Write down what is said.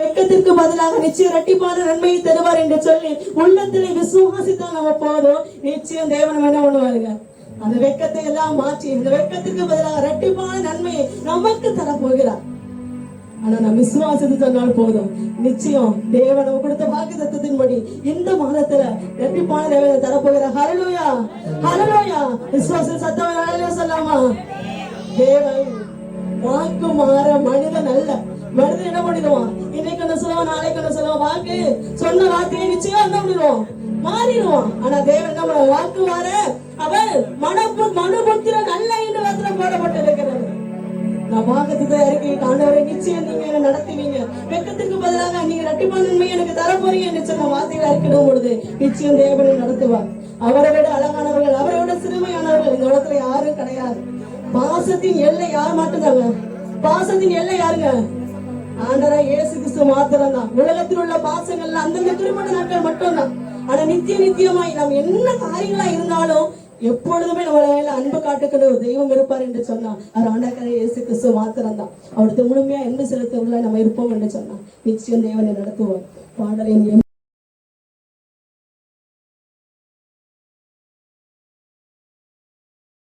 வெட்கத்திற்கு பதிலாக நிச்சயம் இரட்டிப்பான நன்மையை தருவார் என்று சொல்லி உள்ளத்திலே விசுவாசித்தால் நம்ம போதும், நிச்சயம் தேவன் என்ன பண்ணுவாருங்க, அந்த வெட்கத்தை எல்லாம் மாற்றி இந்த வெட்கத்திற்கு பதிலாக இரட்டிப்பான நன்மையை நமக்கு தர போகிறார். ஆனா நம்ம விசுவாசத்தை சொன்னால் போதும், நிச்சயம் தேவன் நம்ம கொடுத்த வாக்குத்தத்தத்தின்படி இந்த மாதத்துல இரட்டிப்பான தேவனை தரப்போகிறார். ஹல்லேலூயா, ஹல்லேலூயா. விசுவாச சத்தம் ஹல்லேலூயா சொல்லாமா? தேவன் வாக்கு மாற மனிதன் அல்ல. மனிதன் என்ன பண்ணிடுவான், இன்னைக்கு என்ன சொல்லுவான், நாளைக்கு என்ன சொல்லுவான், வாக்கு சொன்ன வார்த்தையை நிச்சயம் என்ன பண்ணிடுவான், மாறிடுவான். ஆனா தேவன் என்ன வாக்கு மாற அவர் மனுபுத்திரன் அல்ல என்று வசனம் போடப்பட்டிருக்கிறது. நான் வாக்குத்தத்தை அறிக்கையிட்டு ஆண்டவரை நிச்சயம் நீங்க என்ன நடத்துவீங்க, வெட்கத்துக்கு பதிலாக நீங்க இரட்டிப்பான நன்மை எனக்கு தர போறீங்க என்று சொன்ன வார்த்தைகளை அறிக்கிடும் பொழுது நிச்சயம் தேவனை நடத்துவார். அவரை விட அழகானவர்கள், அவரை விட சிறுமையானவர்கள் இந்த உலகத்துல யாரும் கிடையாது. பாசத்தின் எல்லை யார் மட்டும்தாங்க, பாசத்தின் எல்லை யாருங்க, ஆண்டவராய் இயேசு கிறிஸ்து மாத்திரம் தான். உலகத்தில் உள்ள பாசங்கள்ல அந்தந்த திருமண நாட்கள் மட்டும்தான். ஆனா நித்தியமாய் நாம் என்ன காரியங்களா இருந்தாலும் எப்பொழுதுமே நம்மளால அன்பு காட்டுக்கிற ஒரு தெய்வம் இருப்பார் என்று சொன்னா அவர் ஆண்டவராய் இயேசு கிறிஸ்து மாத்திரம் தான். அவருக்கு முழுமையா அன்பு செலுத்தவர்களா நம்ம இருப்போம் என்று சொன்னா நிச்சயம் தேவனை நடத்துவார். பாடலின்